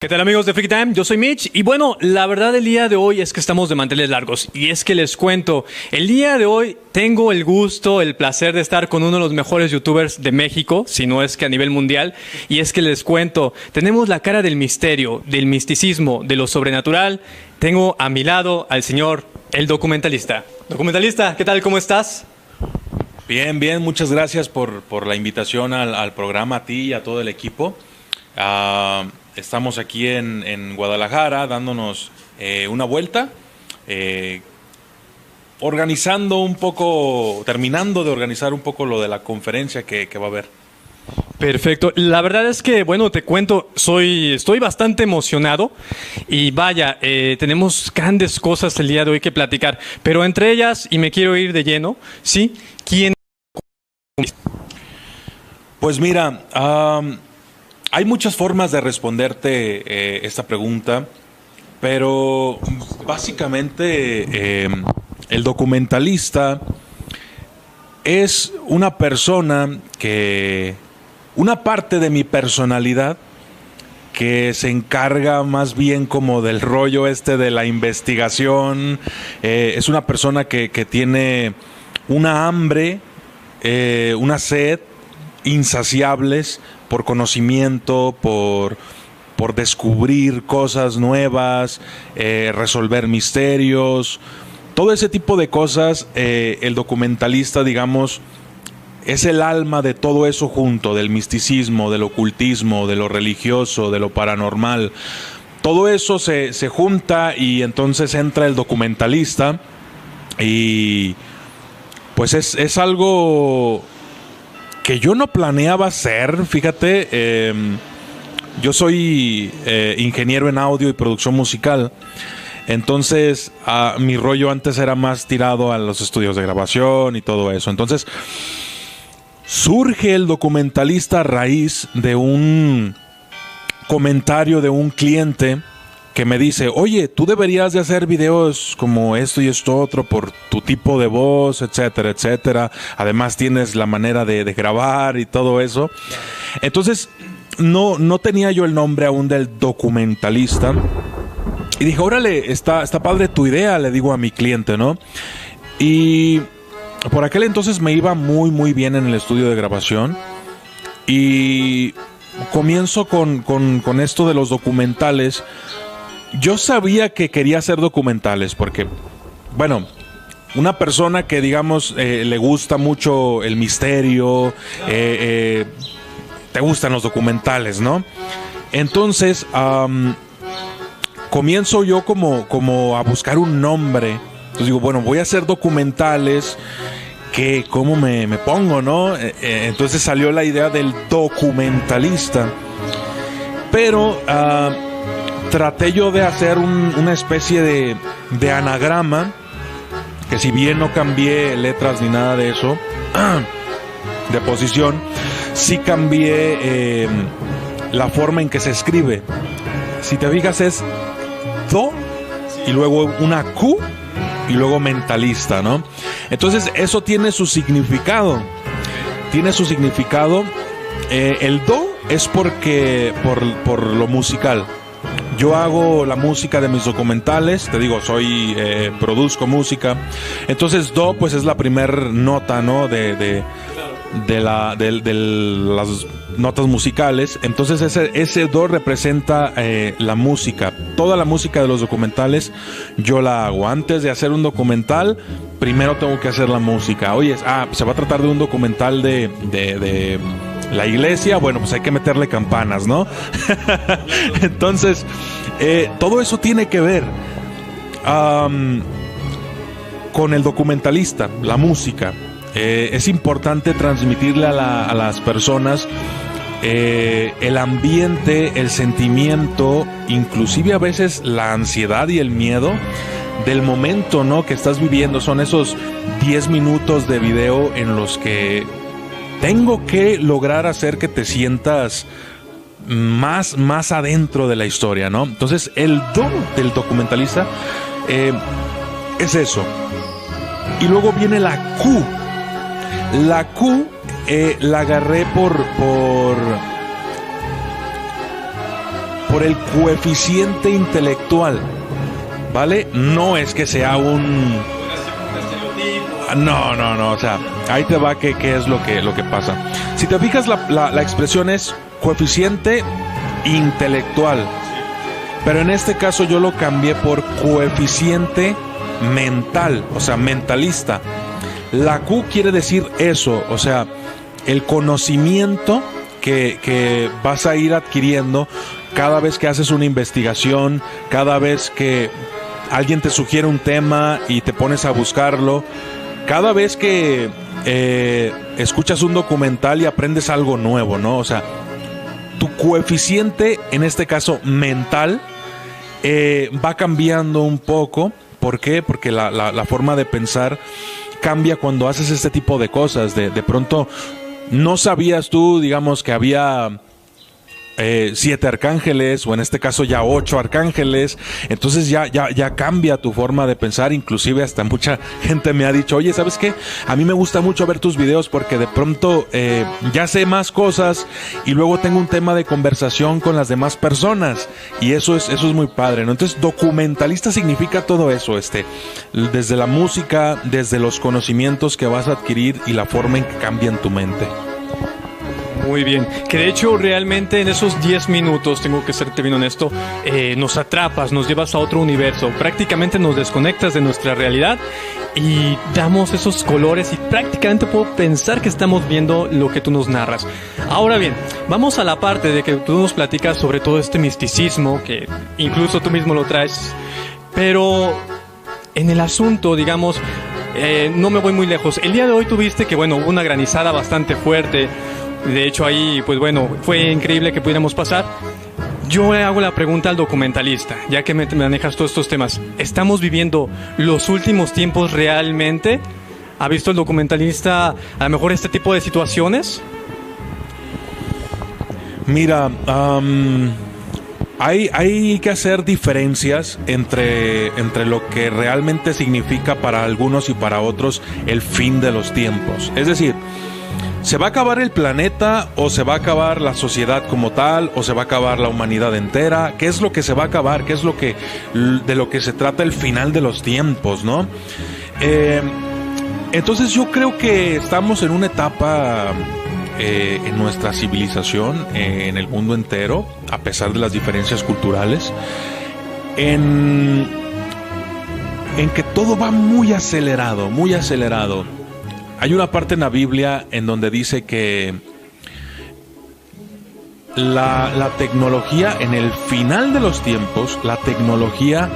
¿Qué tal amigos de Freak Time? Yo soy Mitch y bueno, la verdad el día de hoy es que estamos de manteles largos y es que les cuento, el día de hoy tengo el gusto, el placer de estar con uno de los mejores youtubers de México, si no es que a nivel mundial, y es que les cuento, tenemos la cara del misterio, del misticismo, de lo sobrenatural. Tengo a mi lado al señor, el documentalista. Documentalista, ¿qué tal? ¿Cómo estás? Bien, bien, muchas gracias por la invitación al programa, a ti y a todo el equipo. Estamos aquí en Guadalajara dándonos una vuelta, organizando un poco, terminando de organizar un poco lo de la conferencia que va a haber. Perfecto. La verdad es que, bueno, te cuento, estoy bastante emocionado y vaya, tenemos grandes cosas el día de hoy que platicar, pero entre ellas, y me quiero ir de lleno, ¿sí? ¿Quién? Pues mira, hay muchas formas de responderte esta pregunta, pero básicamente el documentalista es una persona una parte de mi personalidad que se encarga más bien como del rollo de la investigación. Es una persona que tiene una hambre, una sed insaciables por conocimiento, por descubrir cosas nuevas, resolver misterios, todo ese tipo de cosas. El documentalista, digamos, es el alma de todo eso junto, del misticismo, del ocultismo, de lo religioso, de lo paranormal. Todo eso se junta y entonces entra el documentalista y pues es algo que yo no planeaba hacer, fíjate. Yo soy ingeniero en audio y producción musical, entonces mi rollo antes era más tirado a los estudios de grabación y todo eso. Entonces surge el documentalista a raíz de un comentario de un cliente que me dice: oye, tú deberías de hacer videos como esto y esto otro por tu tipo de voz, etcétera, etcétera. Además tienes la manera de grabar y todo eso. Entonces no tenía yo el nombre aún del documentalista. Y dije, órale, está padre tu idea, le digo a mi cliente, ¿no? Y por aquel entonces me iba muy, muy bien en el estudio de grabación. Y comienzo con esto de los documentales. Yo sabía que quería hacer documentales porque, bueno, una persona que, digamos, le gusta mucho el misterio, te gustan los documentales, ¿no? Entonces, comienzo yo como a buscar un nombre. Entonces digo, bueno, voy a hacer documentales, que ¿cómo me pongo, no? Entonces salió la idea del documentalista. Pero traté yo de hacer una especie de anagrama, que si bien no cambié letras ni nada de eso, de posición, sí cambié la forma en que se escribe. Si te fijas es do y luego una Q y luego mentalista, ¿no? Entonces eso tiene su significado. El do es porque por lo musical. Yo hago la música de mis documentales, te digo, produzco música. Entonces do pues es la primer nota, ¿no? de las notas musicales. Entonces ese do representa la música. Toda la música de los documentales yo la hago. Antes de hacer un documental, primero tengo que hacer la música. Oye, se va a tratar de un documental de la iglesia. Bueno, pues hay que meterle campanas, ¿no? Entonces todo eso tiene que ver con el documentalista, la música. Es importante transmitirle a las personas el ambiente, el sentimiento, inclusive a veces la ansiedad y el miedo del momento, ¿no?, que estás viviendo. Son esos 10 minutos de video en los que tengo que lograr hacer que te sientas más adentro de la historia, ¿no? Entonces el don del documentalista es eso. Y luego viene la Q. La Q la agarré por el coeficiente intelectual, ¿vale? No es que sea un... No, o sea, ahí te va qué es lo que pasa. Si te fijas, la expresión es coeficiente intelectual, pero en este caso yo lo cambié por coeficiente mental, o sea, mentalista. La Q quiere decir eso, o sea, el conocimiento que vas a ir adquiriendo cada vez que haces una investigación, cada vez que alguien te sugiere un tema y te pones a buscarlo, cada vez que escuchas un documental y aprendes algo nuevo, ¿no? O sea, tu coeficiente, en este caso mental, va cambiando un poco. ¿Por qué? Porque la forma de pensar cambia cuando haces este tipo de cosas. De pronto, no sabías tú, digamos, que había 7 arcángeles, o en este caso ya 8 arcángeles. Entonces ya cambia tu forma de pensar. Inclusive hasta mucha gente me ha dicho, oye, ¿sabes qué? A mí me gusta mucho ver tus videos porque de pronto ya sé más cosas y luego tengo un tema de conversación con las demás personas, y eso es muy padre, ¿no? Entonces, documentalista significa todo eso, desde la música, desde los conocimientos que vas a adquirir y la forma en que cambian tu mente. Muy bien, que de hecho realmente en esos 10 minutos, tengo que serte bien honesto, nos atrapas, nos llevas a otro universo, prácticamente nos desconectas de nuestra realidad y damos esos colores y prácticamente puedo pensar que estamos viendo lo que tú nos narras. Ahora bien, vamos a la parte de que tú nos platicas sobre todo este misticismo, que incluso tú mismo lo traes, pero en el asunto, digamos, no me voy muy lejos. El día de hoy tuviste que, bueno, hubo una granizada bastante fuerte. De hecho, ahí, pues bueno, fue increíble que pudiéramos pasar. Yo le hago la pregunta al documentalista, ya que me manejas todos estos temas. ¿Estamos viviendo los últimos tiempos realmente? ¿Ha visto el documentalista a lo mejor este tipo de situaciones? Mira, hay que hacer diferencias entre lo que realmente significa para algunos y para otros el fin de los tiempos. Es decir, ¿se va a acabar el planeta o se va a acabar la sociedad como tal o se va a acabar la humanidad entera? ¿Qué es lo que se va a acabar? ¿Qué es de lo que se trata el final de los tiempos, no? Entonces yo creo que estamos en una etapa en nuestra civilización, en el mundo entero, a pesar de las diferencias culturales, en que todo va muy acelerado, muy acelerado. Hay una parte en la Biblia en donde dice que la tecnología, en el final de los tiempos, la tecnología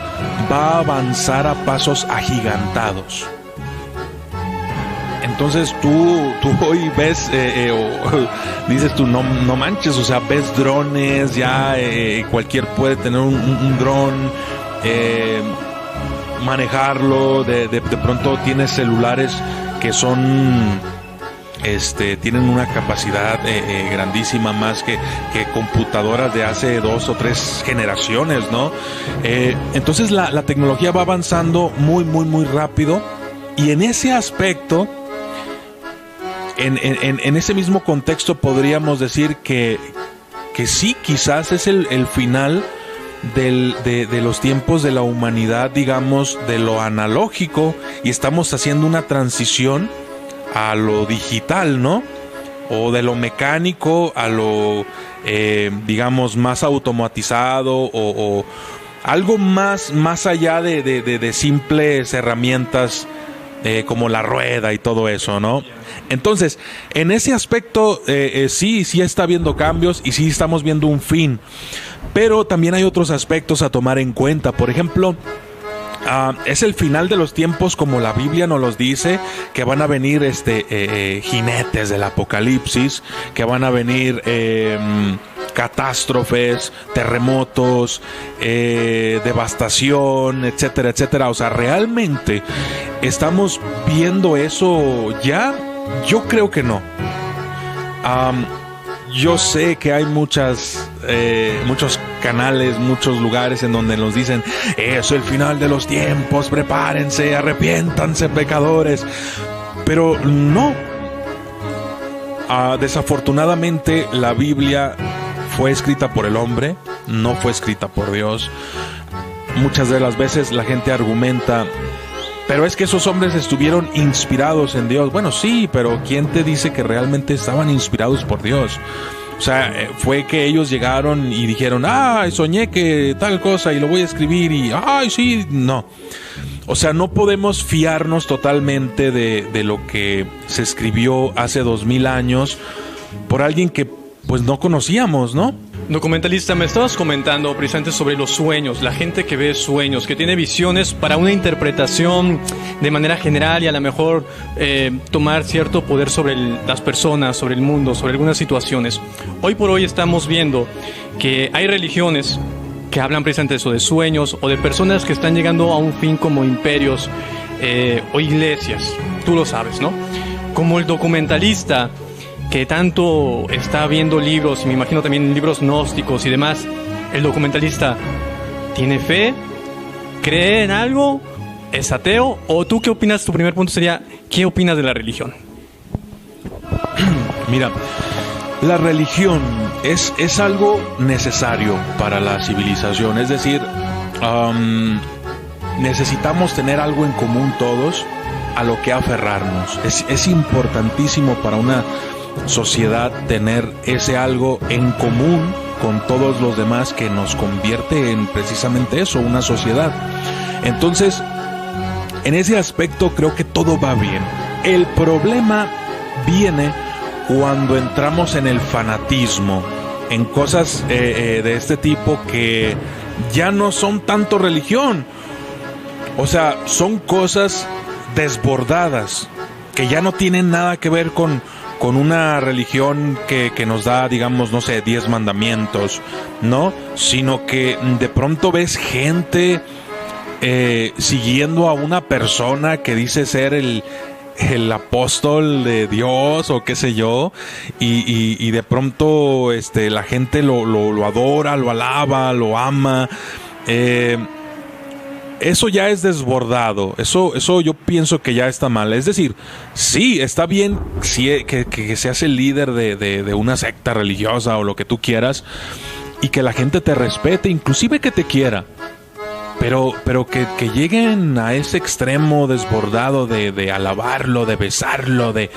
va a avanzar a pasos agigantados. Entonces tú hoy ves, dices tú, no manches, o sea, ves drones, ya cualquier puede tener un dron, manejarlo, de pronto tienes celulares que son, tienen una capacidad grandísima, más que computadoras de hace 2 o 3 generaciones, ¿no? Entonces la tecnología va avanzando muy, muy, muy rápido, y en ese aspecto, en ese mismo contexto podríamos decir que sí, quizás es el final de los tiempos de la humanidad, digamos, de lo analógico, y estamos haciendo una transición a lo digital, ¿no? O de lo mecánico a lo, digamos, más automatizado, o algo más allá de simples herramientas como la rueda y todo eso, ¿no? Entonces, en ese aspecto, sí está habiendo cambios y sí estamos viendo un fin. Pero también hay otros aspectos a tomar en cuenta. Por ejemplo, es el final de los tiempos como la Biblia nos los dice, que van a venir jinetes del apocalipsis, que van a venir catástrofes, terremotos, devastación, etcétera, etcétera. O sea, ¿realmente estamos viendo eso ya? Yo creo que no. Yo sé que hay muchos canales, muchos lugares en donde nos dicen, es el final de los tiempos, prepárense, arrepiéntanse, pecadores. Pero no. Desafortunadamente, la Biblia fue escrita por el hombre, no fue escrita por Dios. Muchas de las veces la gente argumenta, pero es que esos hombres estuvieron inspirados en Dios. Bueno, sí, pero ¿quién te dice que realmente estaban inspirados por Dios? O sea, fue que ellos llegaron y dijeron, soñé que tal cosa y lo voy a escribir y, sí, no. O sea, no podemos fiarnos totalmente de lo que se escribió hace 2000 años por alguien que pues no conocíamos, ¿no? Documentalista, me estabas comentando precisamente sobre los sueños, la gente que ve sueños, que tiene visiones para una interpretación de manera general y a lo mejor tomar cierto poder sobre las personas, sobre el mundo, sobre algunas situaciones. Hoy por hoy estamos viendo que hay religiones que hablan precisamente de eso, de sueños o de personas que están llegando a un fin como imperios o iglesias, tú lo sabes, ¿no? Como el documentalista que tanto está viendo libros, y me imagino también libros gnósticos y demás, ¿el documentalista tiene fe? ¿Cree en algo? ¿Es ateo? ¿O tú qué opinas? Tu primer punto sería, ¿qué opinas de la religión? Mira, la religión es algo necesario para la civilización, es decir, necesitamos tener algo en común todos a lo que aferrarnos. Es importantísimo para una sociedad tener ese algo en común con todos los demás que nos convierte en precisamente eso, una sociedad. Entonces, en ese aspecto creo que todo va bien. El problema viene cuando entramos en el fanatismo, en cosas de este tipo que ya no son tanto religión. O sea, son cosas desbordadas que ya no tienen nada que ver con una religión que nos da, digamos, no sé, 10 mandamientos, ¿no? Sino que de pronto ves gente siguiendo a una persona que dice ser el apóstol de Dios o qué sé yo, y de pronto la gente lo adora, lo alaba, lo ama. Eso ya es desbordado, eso yo pienso que ya está mal. Es decir, sí, está bien que seas el líder de una secta religiosa o lo que tú quieras, y que la gente te respete, inclusive que te quiera, pero que lleguen a ese extremo desbordado de alabarlo, de besarlo, de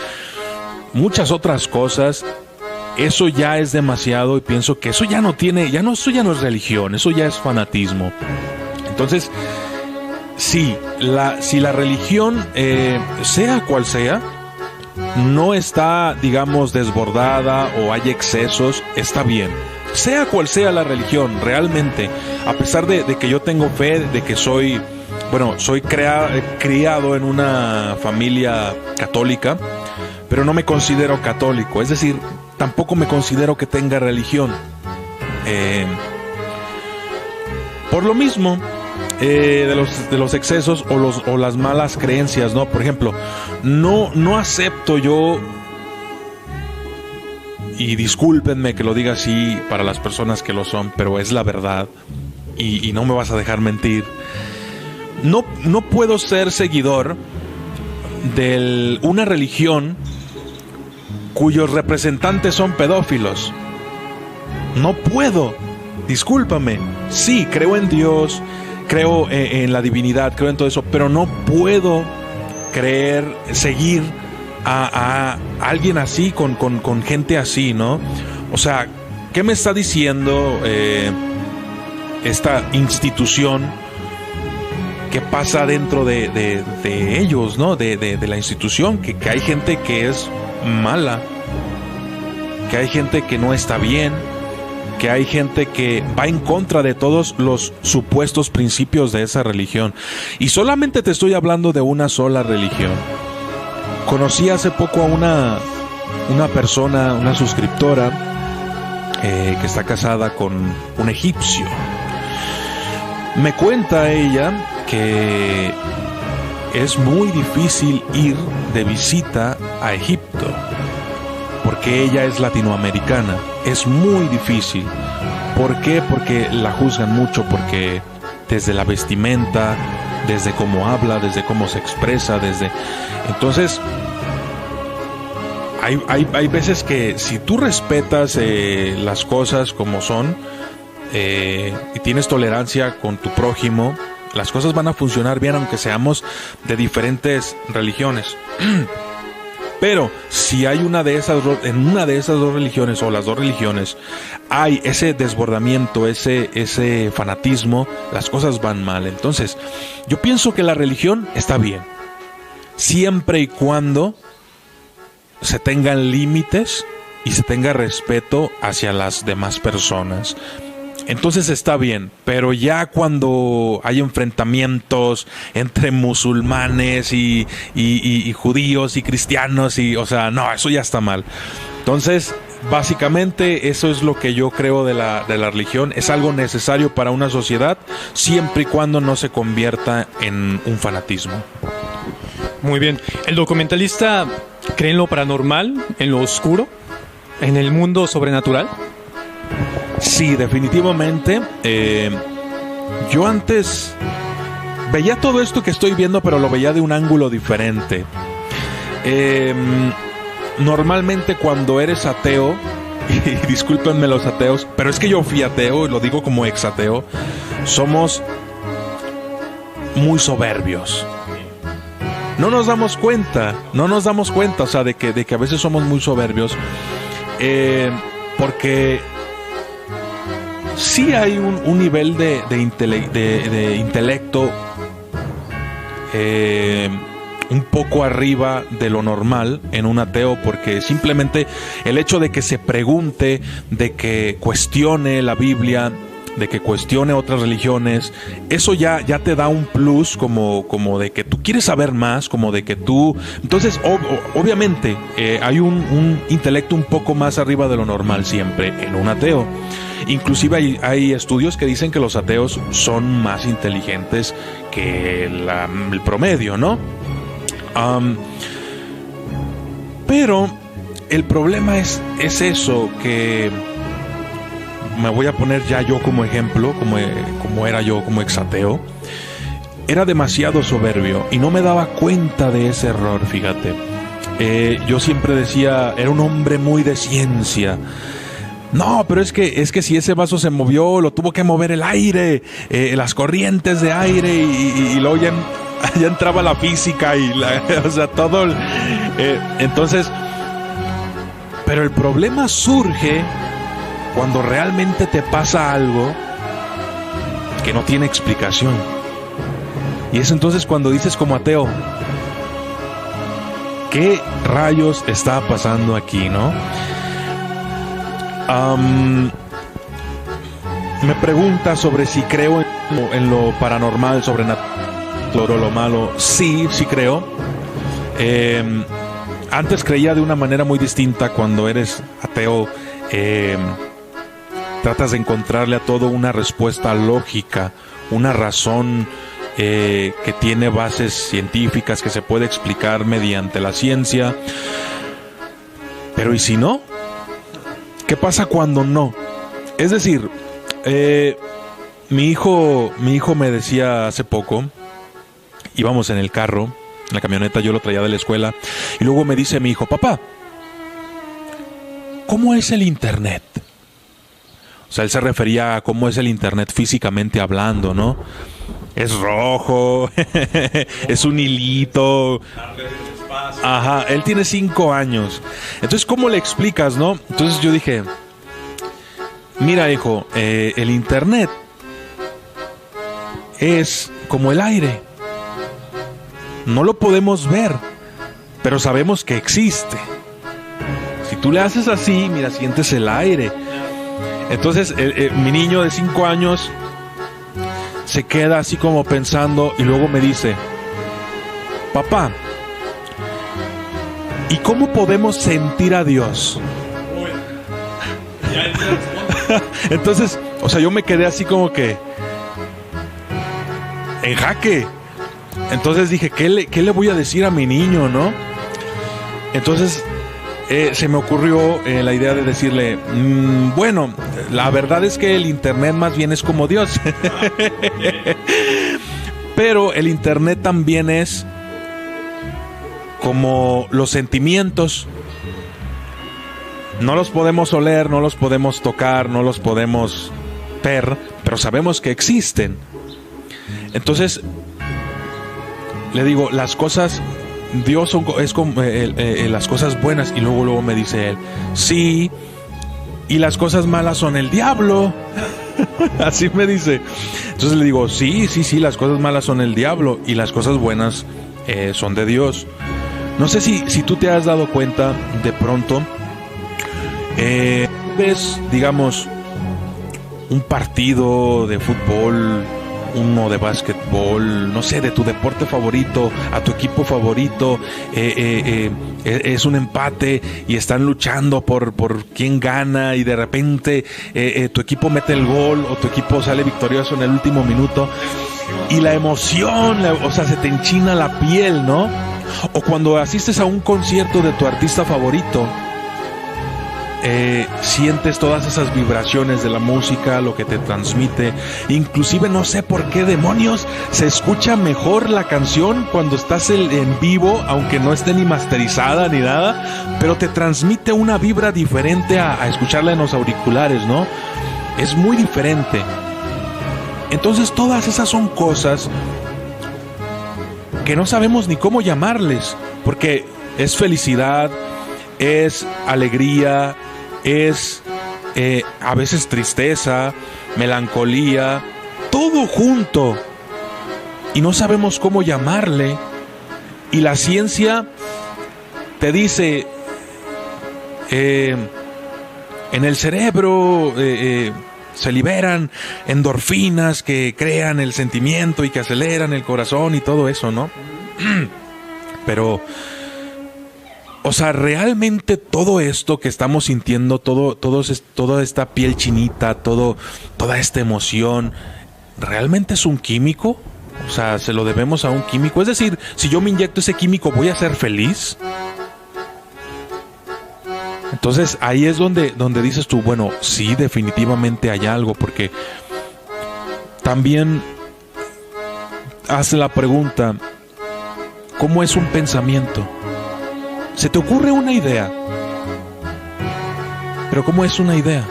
muchas otras cosas. Eso ya es demasiado, y pienso que eso ya no es religión, eso ya es fanatismo. Entonces, si la religión, sea cual sea, no está, digamos, desbordada o hay excesos, está bien. Sea cual sea la religión, realmente, a pesar de que yo tengo fe, de que soy criado en una familia católica, pero no me considero católico, es decir, tampoco me considero que tenga religión. Por lo mismo, de los excesos o las malas creencias, ¿no? Por ejemplo, no acepto yo, y discúlpenme que lo diga así para las personas que lo son, pero es la verdad, y no me vas a dejar mentir. No puedo ser seguidor de una religión cuyos representantes son pedófilos. No puedo, discúlpame. Sí, creo en Dios, creo en la divinidad, creo en todo eso, pero no puedo seguir a alguien así, con gente así, ¿no? O sea, ¿qué me está diciendo esta institución que pasa dentro de ellos, ¿no? De la institución, que hay gente que es mala, que hay gente que no está bien, que hay gente que va en contra de todos los supuestos principios de esa religión. Y solamente te estoy hablando de una sola religión. Conocí hace poco a una persona, una suscriptora, que está casada con un egipcio. Me cuenta ella que es muy difícil ir de visita a Egipto, porque ella es latinoamericana. Es muy difícil. ¿Por qué? Porque la juzgan mucho, porque desde la vestimenta, desde cómo habla, desde cómo se expresa, Entonces, hay veces que si tú respetas las cosas como son, y tienes tolerancia con tu prójimo, las cosas van a funcionar bien aunque seamos de diferentes religiones. Pero si hay en una de esas dos religiones o las dos religiones hay ese desbordamiento, ese fanatismo, las cosas van mal. Entonces, yo pienso que la religión está bien, siempre y cuando se tengan límites y se tenga respeto hacia las demás personas. Entonces está bien, pero ya cuando hay enfrentamientos entre musulmanes y judíos y cristianos, o sea, no, eso ya está mal. Entonces, básicamente eso es lo que yo creo de la religión. Es algo necesario para una sociedad, siempre y cuando no se convierta en un fanatismo. Muy bien. ¿El documentalista cree en lo paranormal, en lo oscuro, en el mundo sobrenatural? Sí, definitivamente. Yo antes veía todo esto que estoy viendo, pero lo veía de un ángulo diferente. Normalmente cuando eres ateo, y discúlpenme los ateos, pero es que yo fui ateo, y lo digo como ex ateo, somos muy soberbios. No nos damos cuenta, o sea, de que a veces somos muy soberbios, porque sí hay un nivel de intelecto un poco arriba de lo normal en un ateo, porque simplemente el hecho de que se pregunte, de que cuestione la Biblia, de que cuestione otras religiones, eso ya te da un plus como de que tú quieres saber más, como de que tú... Entonces, obviamente, hay un intelecto un poco más arriba de lo normal siempre en un ateo. Inclusive hay estudios que dicen que los ateos son más inteligentes que el promedio, ¿no? Pero el problema es eso, que me voy a poner ya yo como ejemplo, como era yo como exateo. Era demasiado soberbio y no me daba cuenta de ese error, fíjate. Yo siempre decía, era un hombre muy de ciencia. No, pero es que si ese vaso se movió, lo tuvo que mover el aire, las corrientes de aire, y luego ya entraba la física o sea, todo. Entonces, pero el problema surge cuando realmente te pasa algo que no tiene explicación. Y es entonces cuando dices como ateo, ¿qué rayos está pasando aquí, no? Me pregunta sobre si creo en lo paranormal, sobrenatural o lo malo. Sí creo. Antes creía de una manera muy distinta. Cuando eres ateo, tratas de encontrarle a todo una respuesta lógica, una razón que tiene bases científicas, que se puede explicar mediante la ciencia. Pero ¿y si no? ¿Qué pasa cuando no? Es decir, mi hijo me decía hace poco, íbamos en el carro, en la camioneta, yo lo traía de la escuela, y luego me dice mi hijo, papá, ¿cómo es el internet? O sea, él se refería a cómo es el internet físicamente hablando, ¿no? Es rojo, es un hilito. Ajá, él tiene 5 años. Entonces, ¿cómo le explicas, no? Entonces yo dije, mira, hijo, el internet es como el aire. No lo podemos ver, pero sabemos que existe. Si tú le haces así, mira, sientes el aire. Entonces, mi niño de 5 años se queda así como pensando y luego me dice, papá, ¿y cómo podemos sentir a Dios? Entonces, o sea, yo me quedé así como que en jaque. Entonces dije, ¿qué le voy a decir a mi niño, no? Entonces se me ocurrió la idea de decirle, bueno, la verdad es que el internet más bien es como Dios. Pero el internet también es como los sentimientos. No los podemos oler, no los podemos tocar, no los podemos pero sabemos que existen. Entonces, le digo, las cosas, Dios es como las cosas buenas, y luego me dice él, sí, y las cosas malas son el diablo. Así me dice. Entonces le digo, sí, las cosas malas son el diablo y las cosas buenas son de Dios. No sé si tú te has dado cuenta de pronto, ves, digamos, un partido de fútbol, uno de básquetbol, no sé, de tu deporte favorito, a tu equipo favorito, es un empate y están luchando por quién gana, y de repente tu equipo mete el gol o tu equipo sale victorioso en el último minuto, y la emoción, o sea, se te enchina la piel, ¿no? O cuando asistes a un concierto de tu artista favorito, sientes todas esas vibraciones de la música, lo que te transmite. Inclusive no sé por qué demonios se escucha mejor la canción cuando estás en vivo, aunque no esté ni masterizada ni nada, pero te transmite una vibra diferente a escucharla en los auriculares, ¿no? Es muy diferente. Entonces todas esas son cosas que no sabemos ni cómo llamarles, porque es felicidad, es alegría, es a veces tristeza, melancolía, todo junto, y no sabemos cómo llamarle. Y la ciencia te dice, en el cerebro se liberan endorfinas que crean el sentimiento y que aceleran el corazón y todo eso, ¿no? Pero, o sea, realmente todo esto que estamos sintiendo, toda esta piel chinita, toda esta emoción, ¿realmente es un químico? O sea, ¿se lo debemos a un químico? Es decir, si yo me inyecto ese químico, ¿voy a ser feliz? Entonces ahí es donde dices tú, bueno, sí, definitivamente hay algo, porque también hace la pregunta, ¿cómo es un pensamiento? Se te ocurre una idea, pero ¿cómo es una idea?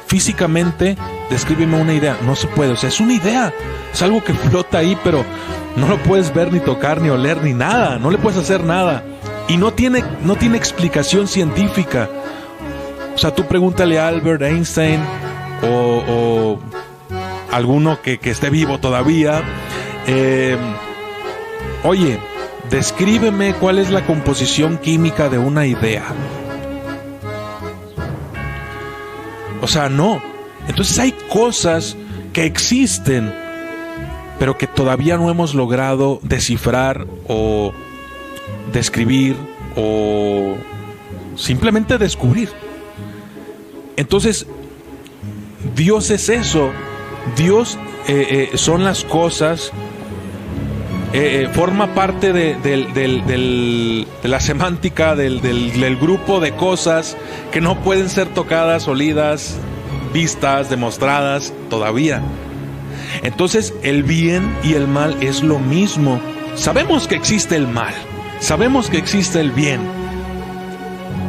Físicamente, descríbeme una idea. No se puede, o sea, es una idea, es algo que flota ahí, pero no lo puedes ver, ni tocar, ni oler, ni nada, no le puedes hacer nada. Y no tiene explicación científica. O sea, tú pregúntale a Albert Einstein o alguno que esté vivo todavía. Oye, descríbeme cuál es la composición química de una idea. O sea, no. Entonces hay cosas que existen, pero que todavía no hemos logrado descifrar o describir o simplemente descubrir. Entonces, Dios es eso. Dios son las cosas. Forma parte de la semántica del grupo de cosas que no pueden ser tocadas, olidas, vistas, demostradas todavía. Entonces el bien y el mal es lo mismo. Sabemos que existe el mal, sabemos que existe el bien,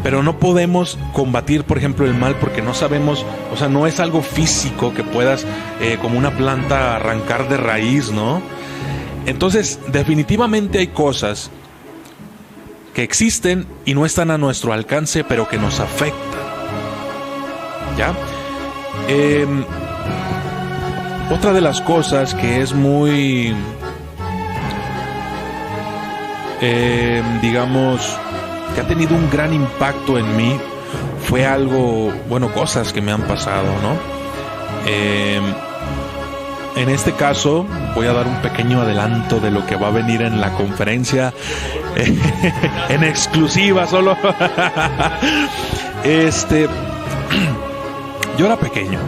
pero no podemos combatir, por ejemplo, el mal porque no sabemos, o sea, no es algo físico que puedas, como una planta, arrancar de raíz, ¿no? Entonces, definitivamente hay cosas que existen y no están a nuestro alcance, pero que nos afectan. ¿Ya? Otra de las cosas que es muy, digamos, que ha tenido un gran impacto en mí, fue algo, bueno, cosas que me han pasado, ¿no? En este caso, voy a dar un pequeño adelanto de lo que va a venir en la conferencia, en exclusiva solo. Yo era pequeño,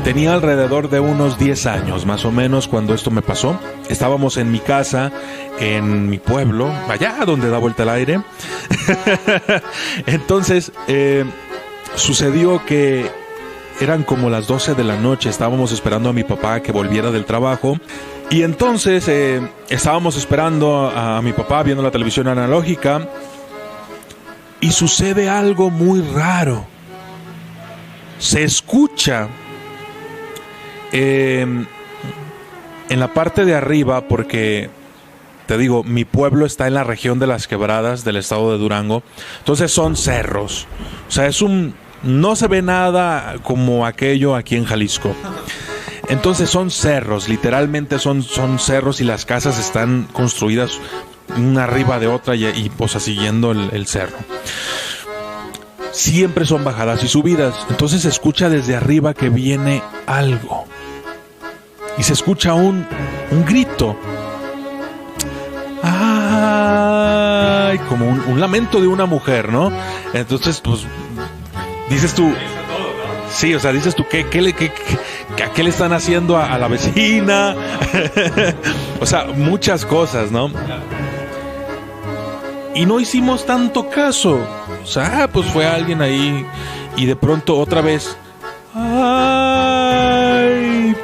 tenía alrededor de unos 10 años más o menos cuando esto me pasó. Estábamos en mi casa, en mi pueblo, allá donde da vuelta el aire. Entonces, sucedió que eran como las 12 de la noche, estábamos esperando a mi papá que volviera del trabajo. Y entonces estábamos esperando a mi papá viendo la televisión analógica. Y sucede algo muy raro. Se escucha en la parte de arriba, porque te digo, mi pueblo está en la región de Las Quebradas del estado de Durango, entonces son cerros, o sea, no se ve nada como aquello aquí en Jalisco. Entonces son cerros, literalmente son cerros, y las casas están construidas una arriba de otra y pues siguiendo el cerro. Siempre son bajadas y subidas. Entonces se escucha desde arriba que viene algo. Y se escucha un grito. ¡Ay! Como un lamento de una mujer, ¿no? Entonces, pues, dices tú... Sí, o sea, dices tú, ¿qué le están haciendo a la vecina? O sea, muchas cosas, ¿no? Y no hicimos tanto caso. O sea, pues fue alguien ahí y de pronto otra vez... ¡Ay!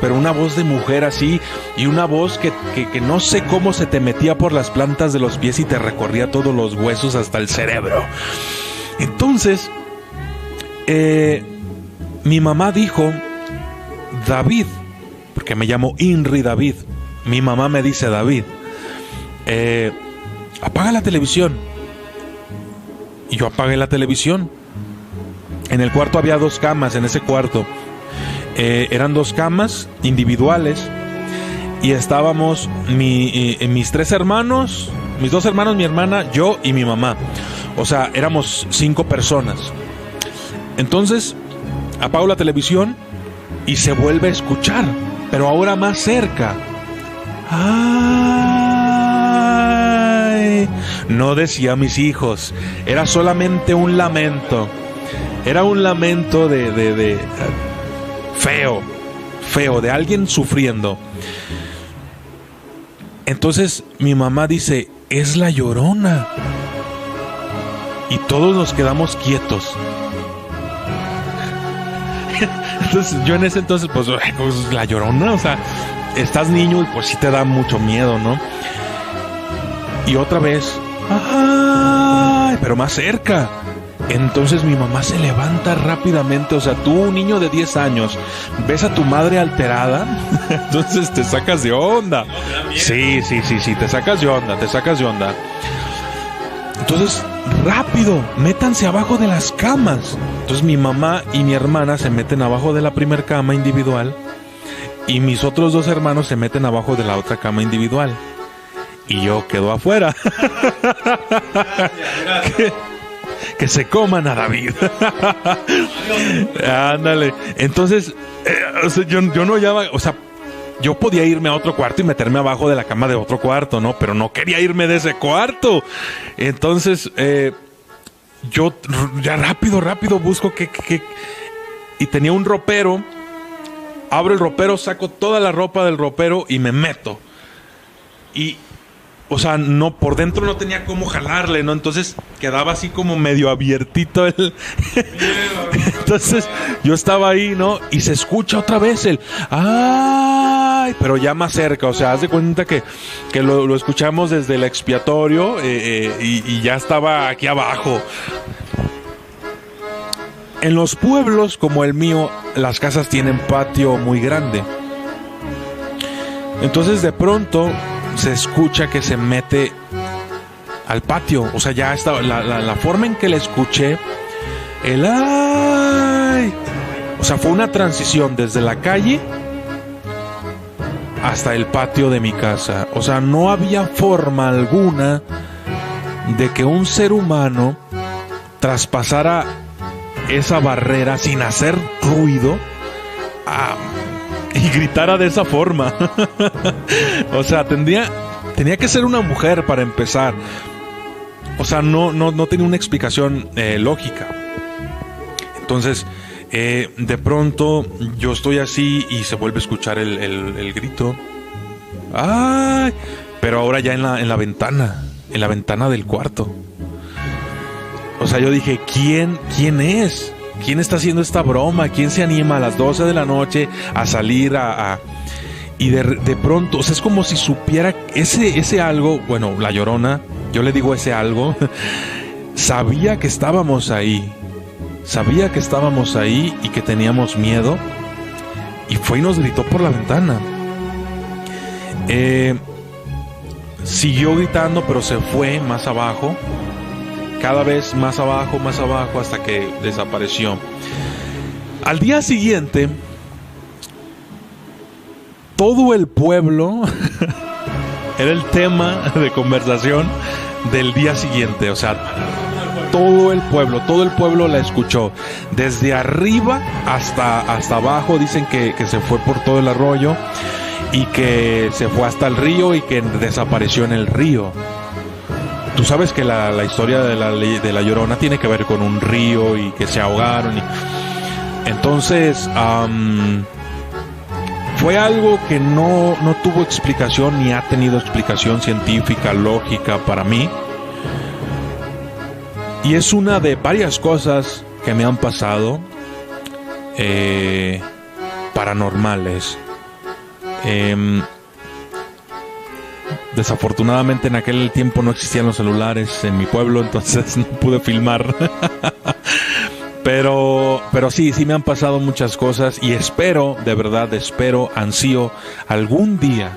Pero una voz de mujer así, y una voz que no sé cómo se te metía por las plantas de los pies y te recorría todos los huesos hasta el cerebro. Entonces... mi mamá dijo David, porque me llamo Inri David. Mi mamá me dice David, apaga la televisión. Y yo apagué la televisión. En el cuarto había 2 camas, en ese cuarto. Eran 2 camas individuales. Y estábamos mis 3 hermanos, mis 2 hermanos, mi hermana, yo y mi mamá. O sea, éramos 5 personas. Entonces... apago la televisión y se vuelve a escuchar, pero ahora más cerca. ¡Ay! No decía mis hijos, era solamente un lamento. Era un lamento de feo, de alguien sufriendo. Entonces mi mamá dice, es la Llorona. Y todos nos quedamos quietos. Entonces yo en ese entonces pues la Llorona, o sea, estás niño y pues sí te da mucho miedo, ¿no? Y otra vez, ¡ay! Pero más cerca. Entonces mi mamá se levanta rápidamente. O sea, tú, un niño de 10 años, ves a tu madre alterada, entonces te sacas de onda. Sí, te sacas de onda. Entonces, rápido, métanse abajo de las camas. Entonces mi mamá y mi hermana se meten abajo de la primer cama individual y mis otros 2 hermanos se meten abajo de la otra cama individual. Y yo quedo afuera. Que se coman a David. Ándale. Entonces, o sea, yo no llamo, o sea, yo podía irme a otro cuarto y meterme abajo de la cama de otro cuarto, ¿no? Pero no quería irme de ese cuarto. Entonces, yo ya rápido busco y tenía un ropero. Abro el ropero, saco toda la ropa del ropero y me meto. Y, o sea, no, por dentro no tenía cómo jalarle, ¿no? Entonces quedaba así como medio abiertito el... Entonces yo estaba ahí, ¿no? Y se escucha otra vez el... ¡Ay! Pero ya más cerca, o sea, haz de cuenta que lo escuchamos desde el expiatorio y ya estaba aquí abajo. En los pueblos como el mío, las casas tienen patio muy grande. Entonces de pronto se escucha que se mete al patio. O sea, ya estaba la forma en que le escuché el ¡ay! O sea, fue una transición desde la calle hasta el patio de mi casa. O sea, no había forma alguna de que un ser humano traspasara esa barrera sin hacer ruido y gritara de esa forma. O sea, tenía que ser una mujer para empezar. O sea, no tenía una explicación lógica. Entonces, de pronto yo estoy así y se vuelve a escuchar el grito. ¡Ay! Pero ahora ya en la ventana del cuarto. O sea, yo dije, ¿quién es? ¿Quién está haciendo esta broma? ¿Quién se anima a las 12 de la noche a salir y de pronto, o sea, es como si supiera ese algo, bueno, la Llorona, yo le digo ese algo, sabía que estábamos ahí y que teníamos miedo y fue y nos gritó por la ventana. Siguió gritando, pero se fue más abajo, cada vez más abajo, hasta que desapareció. Al día siguiente, todo el pueblo era el tema de conversación del día siguiente. O sea, todo el pueblo la escuchó, desde arriba hasta abajo. Dicen que se fue por todo el arroyo y que se fue hasta el río y que desapareció en el río. Tú sabes que la historia de la Llorona tiene que ver con un río y que se ahogaron. Entonces, fue algo que no tuvo explicación ni ha tenido explicación científica, lógica para mí. Y es una de varias cosas que me han pasado paranormales. Desafortunadamente en aquel tiempo no existían los celulares en mi pueblo, entonces no pude filmar. Pero sí me han pasado muchas cosas y espero, de verdad ansío algún día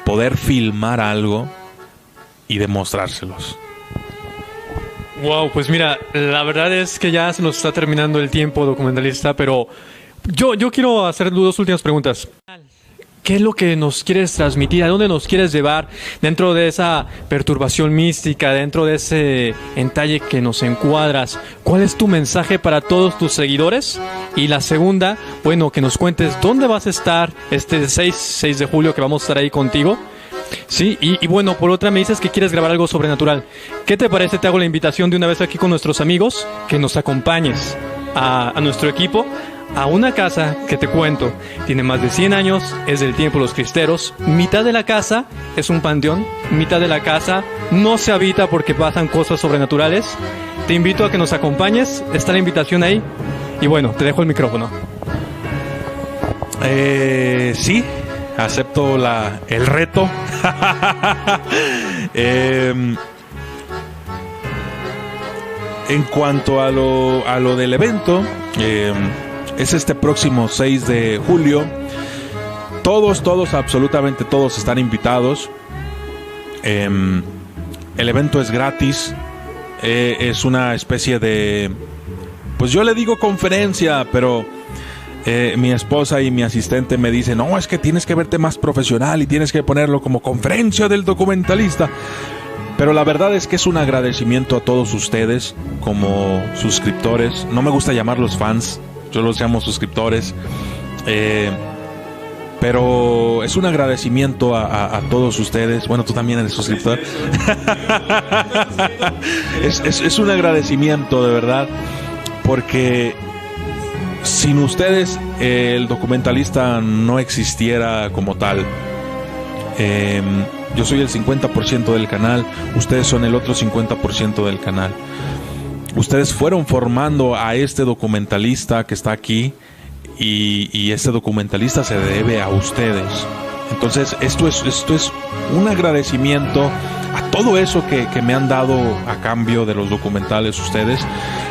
poder filmar algo y demostrárselos. Wow, pues mira, la verdad es que ya se nos está terminando el tiempo, documentalista, pero yo quiero hacer dos últimas preguntas. ¿Qué es lo que nos quieres transmitir? ¿A dónde nos quieres llevar dentro de esa perturbación mística, dentro de ese entalle que nos encuadras? ¿Cuál es tu mensaje para todos tus seguidores? Y la segunda, bueno, que nos cuentes dónde vas a estar este 6 de julio, que vamos a estar ahí contigo. Sí, y bueno, por otra me dices que quieres grabar algo sobrenatural. ¿Qué te parece? Te hago la invitación de una vez aquí con nuestros amigos, que nos acompañes a nuestro equipo a una casa que te cuento, tiene más de 100 años, es del tiempo de los cristeros. Mitad de la casa es un panteón, mitad de la casa no se habita porque pasan cosas sobrenaturales. Te invito a que nos acompañes, está la invitación ahí. Y bueno, te dejo el micrófono. Sí, acepto el reto. En cuanto a lo del evento, es este próximo 6 de julio. Todos, absolutamente todos están invitados. El evento es gratis. Es una especie de, pues yo le digo conferencia, pero mi esposa y mi asistente me dicen, no, es que tienes que verte más profesional y tienes que ponerlo como conferencia del documentalista. Pero la verdad es que es un agradecimiento a todos ustedes como suscriptores. No me gusta llamarlos fans, yo los llamo suscriptores. Pero es un agradecimiento a todos ustedes. Bueno, tú también eres suscriptor. es un agradecimiento de verdad, porque sin ustedes el documentalista no existiera como tal. Yo soy el 50% del canal, ustedes son el otro 50% del canal. Ustedes fueron formando a este documentalista que está aquí, y este documentalista se debe a ustedes. Entonces esto es un agradecimiento a todo eso que me han dado a cambio de los documentales ustedes,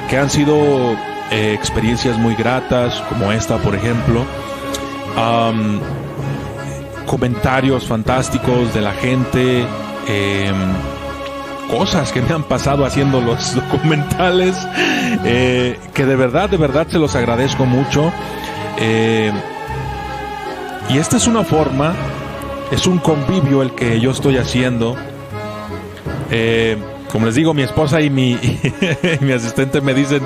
que han sido experiencias muy gratas, como esta por ejemplo. Comentarios fantásticos de la gente, cosas que me han pasado haciendo los documentales, que de verdad se los agradezco mucho. Y esta es una forma, es un convivio el que yo estoy haciendo. Como les digo, mi esposa y mi asistente me dicen,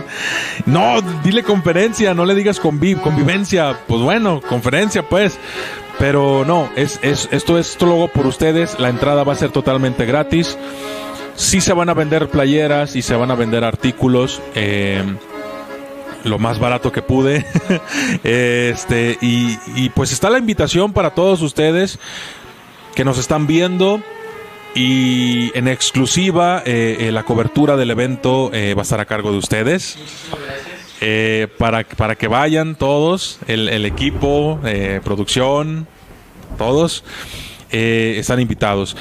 no, dile conferencia, no le digas convivencia. Pues bueno, conferencia pues. Pero no, esto es luego por ustedes. La entrada va a ser totalmente gratis. Sí se van a vender playeras y se van a vender artículos, lo más barato que pude. Y pues está la invitación para todos ustedes que nos están viendo. Y en exclusiva, la cobertura del evento va a estar a cargo de ustedes. Para que vayan todos, el equipo, producción, todos están invitados.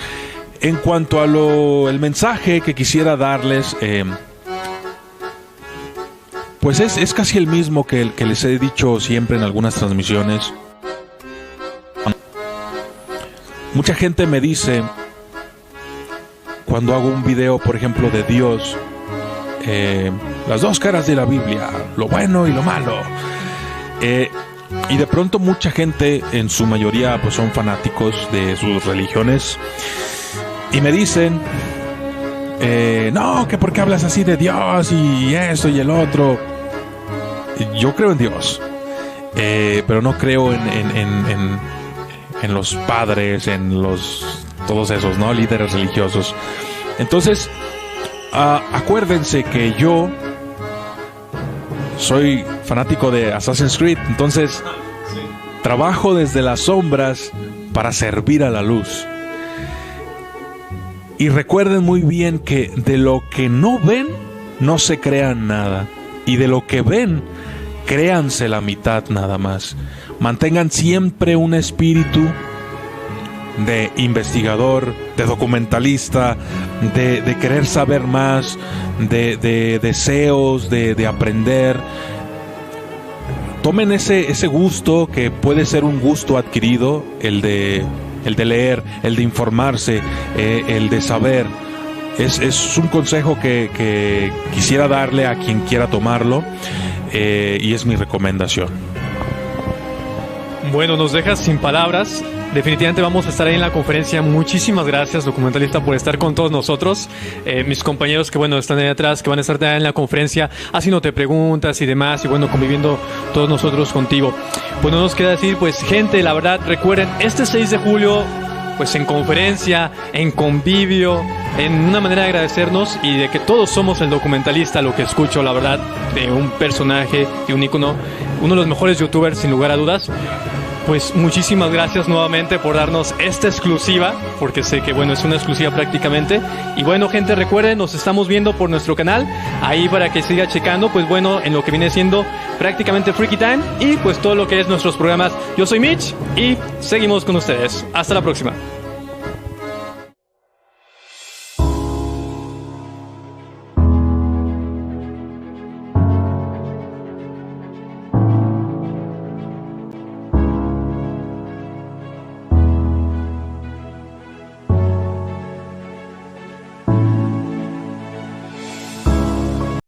En cuanto a el mensaje que quisiera darles, pues es casi el mismo que les he dicho siempre en algunas transmisiones. mucha gente me dice, cuando hago un video, por ejemplo, de Dios, las dos caras de la Biblia, lo bueno y lo malo, y de pronto mucha gente, en su mayoría pues son fanáticos de sus religiones, y me dicen, no, que por qué hablas así de Dios y esto y el otro. Yo creo en Dios, pero no creo en los padres, todos esos, ¿no?, líderes religiosos. Entonces, acuérdense que yo soy fanático de Assassin's Creed, entonces trabajo desde las sombras para servir a la luz. Y recuerden muy bien que de lo que no ven, no se crean nada. Y de lo que ven, créanse la mitad nada más. Mantengan siempre un espíritu de investigador, de documentalista, de querer saber más, de deseos, de aprender. Tomen ese gusto, que puede ser un gusto adquirido, el de leer, el de informarse, el de saber. Es un consejo que quisiera darle a quien quiera tomarlo, y es mi recomendación. Bueno, nos dejas sin palabras. Definitivamente vamos a estar ahí en la conferencia. Muchísimas gracias, documentalista, por estar con todos nosotros. Mis compañeros que, bueno, están ahí atrás, que van a estar en la conferencia haciéndote preguntas y demás, y bueno, conviviendo todos nosotros contigo. Pues no nos queda decir, pues gente, la verdad, recuerden, este 6 de julio, pues en conferencia, en convivio, en una manera de agradecernos y de que todos somos el documentalista, lo que escucho, la verdad, de un personaje, de un ícono, uno de los mejores youtubers, sin lugar a dudas. Pues muchísimas gracias nuevamente por darnos esta exclusiva, porque sé que, bueno, es una exclusiva prácticamente. Y bueno, gente, recuerden, nos estamos viendo por nuestro canal, ahí para que siga checando, pues bueno, en lo que viene siendo prácticamente Freaky Time y pues todo lo que es nuestros programas. Yo soy Mitch y seguimos con ustedes. Hasta la próxima.